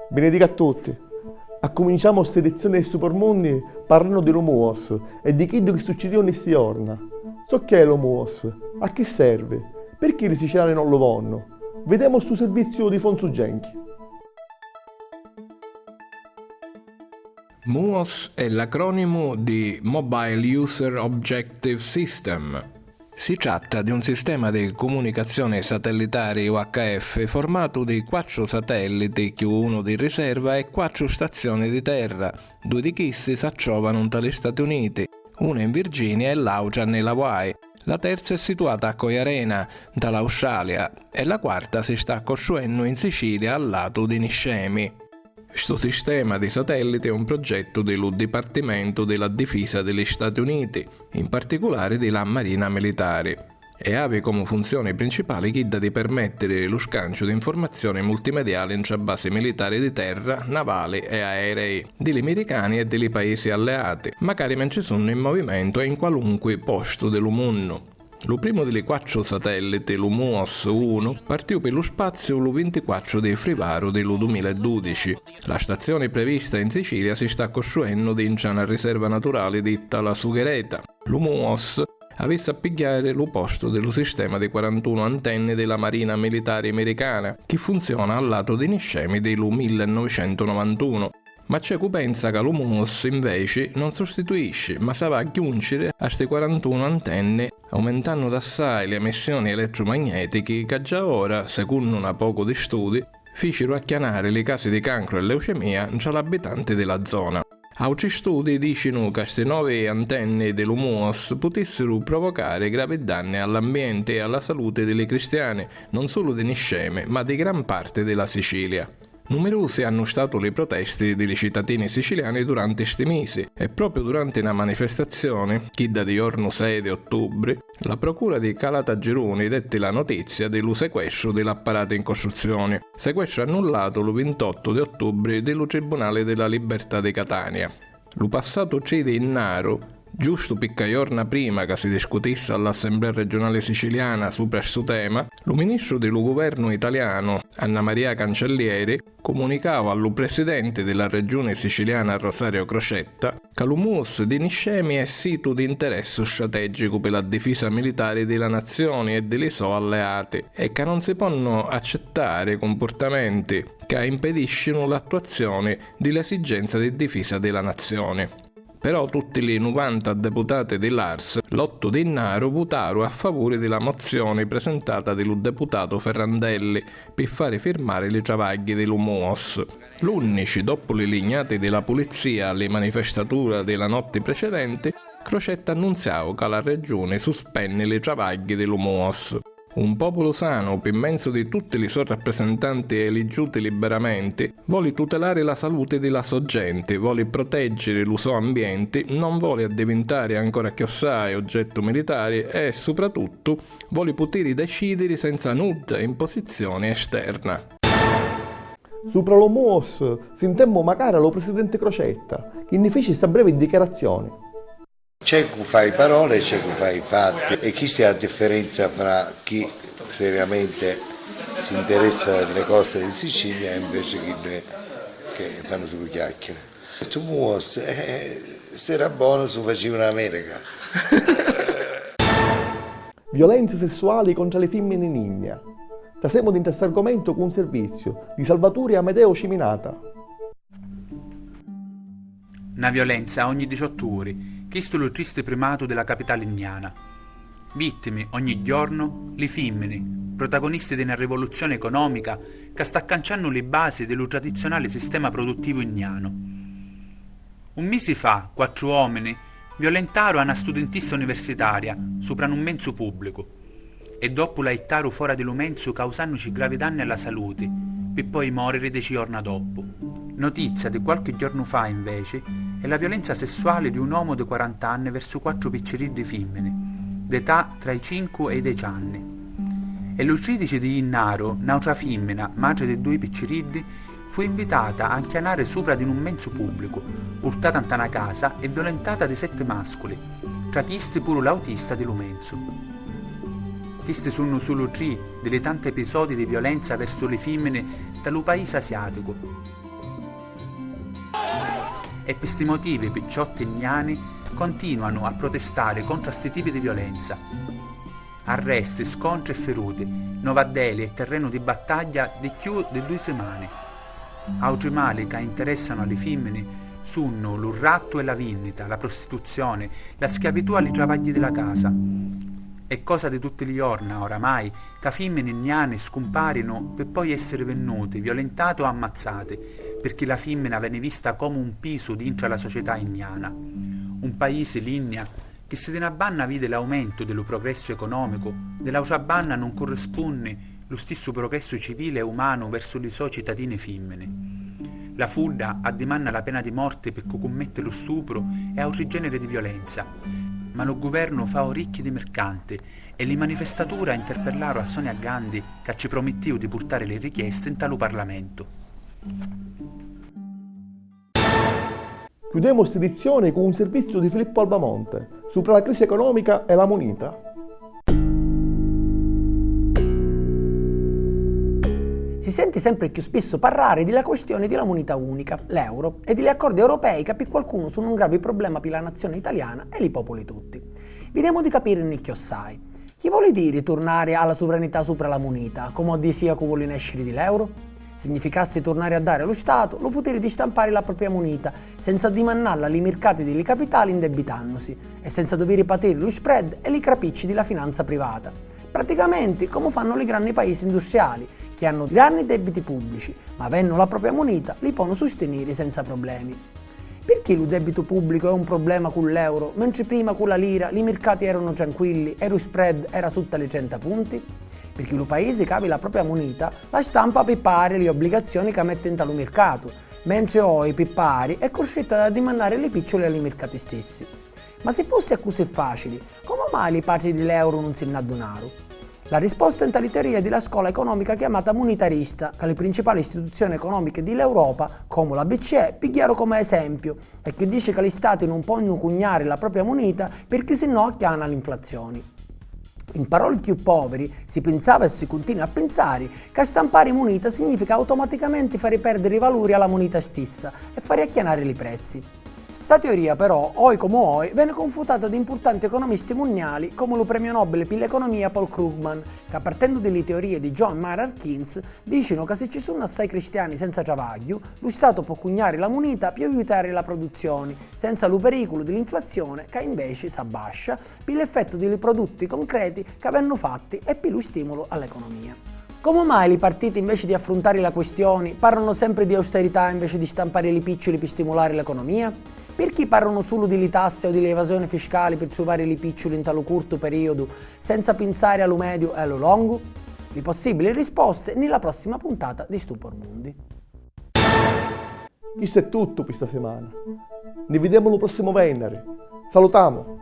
Benedica a tutti. Cominciamo questa edizione di Supermondi parlando dell'Omuos e di quello che succedeva in questi giorni. So che è l'Omuos? A che serve? Perché i siciliani non lo vanno? Vediamo sul servizio di Fonso Genchi. MUOS è l'acronimo di Mobile User Objective System. Si tratta di un sistema di comunicazione satellitare UHF formato di 4 satelliti, uno di riserva, e 4 stazioni di terra. 2 di questi si trovano negli Stati Uniti, una in Virginia e l'altra nella Hawaii. La terza è situata a Coiarena, dall'Australia, e la quarta si sta costruendo in Sicilia al lato di Niscemi. Questo sistema di satelliti è un progetto del Dipartimento della Difesa degli Stati Uniti, in particolare della Marina Militare, e ha come funzione principale quella di permettere lo scambio di informazioni multimediali tra basi militari di terra, navali e aerei, degli americani e dei paesi alleati, magari mentre sono in movimento e in qualunque posto del mondo. Lo primo dei 4 satelliti, l'Omuos 1, partì per lo spazio il 24 di febbraio del 2012. La stazione prevista in Sicilia si sta costruendo dentro una riserva naturale detta la Sughereta. L'Omuos avesse a pigliare lo posto dello sistema di 41 antenne della Marina Militare Americana, che funziona al lato di Niscemi del 1991. Ma c'è chi pensa che l'Omuos invece non sostituisce, ma sa va a aggiungere a queste 41 antenne, aumentando d'assai le emissioni elettromagnetiche che già ora, secondo un poco di studi, fecero acchianare le casi di cancro e leucemia tra gli abitanti della zona. Altri studi dicono che queste 9 antenne dell'Omuos potessero provocare gravi danni all'ambiente e alla salute delle cristiane, non solo di Nisceme, ma di gran parte della Sicilia. Numerosi hanno stato le proteste dei cittadini siciliani durante questi mesi e proprio durante una manifestazione, che da giorno 6 di ottobre, la procura di Calatageroni dette la notizia dello sequestro dell'apparato in costruzione, sequestro annullato il 28 di ottobre dello Tribunale della Libertà di Catania. Lo passato 3 di Innaro, giusto picca giorna prima che si discutesse all'Assemblea regionale siciliana su questo tema, il ministro del governo italiano, Anna Maria Cancellieri, comunicava al presidente della regione siciliana Rosario Crocetta che l'Omuos di Niscemi è sito di interesse strategico per la difesa militare della nazione e delle sue alleate e che non si possono accettare comportamenti che impediscono l'attuazione dell'esigenza di difesa della nazione. Però tutti i 90 deputati dell'ARS, l'8 di Innaro, votarono a favore della mozione presentata dal deputato Ferrandelli per fare firmare le travaglie dell'Omuos. L'11, dopo le lignate della polizia alle manifestature della notte precedente, Crocetta annunziava che la regione sospende le travaglie dell'Omuos. Un popolo sano, per mezzo di tutti i suoi rappresentanti eleggiuti liberamente, vuole tutelare la salute della sua gente, vuole proteggere il suo ambiente, non vuole diventare ancora più assai oggetto militare e, soprattutto, vuole poter decidere senza nuda imposizione esterna. Sopra l'Omuos sentemmo magari lo presidente Crocetta, che ne fece questa breve dichiarazione. C'è chi fa i parole e c'è chi fa i fatti e chi sia la differenza fra chi seriamente si interessa delle cose di Sicilia e invece chi che fanno solo chiacchiere. Tu Muos, se era buono si faceva in America. Violenze sessuali contro le femmine in Igna. Trasiamo dentro questo argomento con un servizio di Salvatore Amedeo Ciminata. Una violenza ogni 18 ore, questo è lo triste primato della capitale ignana. Vittime ogni giorno le femmine, protagoniste di una rivoluzione economica che sta cancellando le basi dello tradizionale sistema produttivo ignano. Un mese fa, 4 uomini violentarono una studentessa universitaria sopra un menso pubblico e dopo la ittarono fuori dello menso causandoci gravi danni alla salute per poi morire 10 giorni dopo. Notizia di qualche giorno fa, invece, è la violenza sessuale di un uomo di 40 anni verso 4 piccirilli femmine, d'età tra i 5 e i 10 anni. E l'uccidice di Innaro, un'altra femmina, madre di 2 piccirilli, fu invitata a chianare sopra di un menso pubblico, portata in una casa e violentata di 7 mascoli, tra chisti pure l'autista dello menso. Questi sono solo 3 delle tante episodi di violenza verso le femmine dal paese asiatico. E per questi motivi i picciotti indiani continuano a protestare contro questi tipi di violenza. Arresti, scontri e feriti, Nuova Delhi è terreno di battaglia di più di 2 settimane. Altri mali che interessano le femmine sono l'urratto e la vendita, la prostituzione, la schiavitù ai travagli della casa. È cosa di tutti i giorni oramai che femmine indiane scomparino per poi essere venute, violentate o ammazzate, perché la femmina viene vista come un peso dentro alla società indiana. Un paese, l'India, che se della banna vede l'aumento dello progresso economico, dell'altra banna non corrisponde lo stesso progresso civile e umano verso le sue cittadine femmine. La Fudda addimanna la pena di morte per chi commette lo stupro e altri generi di violenza, ma lo governo fa orecchi di mercante e le manifestature interpellarono a Sonia Gandhi che ci prometteva di portare le richieste in tale Parlamento. Chiudiamo questa edizione con un servizio di Filippo Albamonte sopra la crisi economica e la moneta. Si sente sempre più spesso parlare della questione della moneta unica, l'euro, e degli accordi europei che per qualcuno sono un grave problema per la nazione italiana e i popoli tutti. Vediamo di capire ne che assai. Chi vuole dire tornare alla sovranità sopra la moneta, come diceva che vuole nascere di l'euro? Significasse tornare a dare allo Stato lo potere di stampare la propria moneta senza dimannarla ai mercati delle capitali indebitandosi e senza dover patire lo spread e i crapicci della finanza privata. Praticamente come fanno i grandi paesi industriali che hanno grandi debiti pubblici ma avendo la propria moneta li possono sostenere senza problemi. Perché il debito pubblico è un problema con l'euro mentre prima con la lira i mercati erano tranquilli e lo spread era sotto le 100 punti? Perché il paese che aveva la propria moneta la stampa per pari le obbligazioni che mette in tale mercato, mentre oggi per pari è costretto a dimandare le picciole ai mercati stessi. Ma se fosse così facile, come mai le parti dell'euro non se ne denaro? La risposta è in tale teoria della scuola economica chiamata monetarista, che le principali istituzioni economiche dell'Europa, come la BCE, pigliano come esempio e che dice che gli stati non possono coniare la propria moneta perché sennò acchiana l'inflazione. In parole più poveri, si pensava e si continua a pensare che stampare moneta significa automaticamente fare perdere i valori alla moneta stessa e fare acchianare i prezzi. Sta teoria però, oi come oi, viene confutata da importanti economisti mondiali come lo premio Nobel per l'economia Paul Krugman, che partendo dalle teorie di John Maynard Keynes dicono che se ci sono assai cristiani senza travaglio, lo Stato può coniare la moneta per aiutare la produzione, senza lo pericolo dell'inflazione che invece si abbascia per l'effetto dei prodotti concreti che vengono fatti e per lo stimolo all'economia. Come mai i partiti invece di affrontare la questione parlano sempre di austerità invece di stampare i piccioli per stimolare l'economia? Perché parlano solo delle tasse o delle evasioni fiscali per trovare i piccioli in tale corto periodo, senza pensare allo medio e allo lungo? Le possibili risposte nella prossima puntata di Stupor Mundi. Questo è tutto questa settimana. Ne vediamo lo prossimo venerdì. Salutiamo!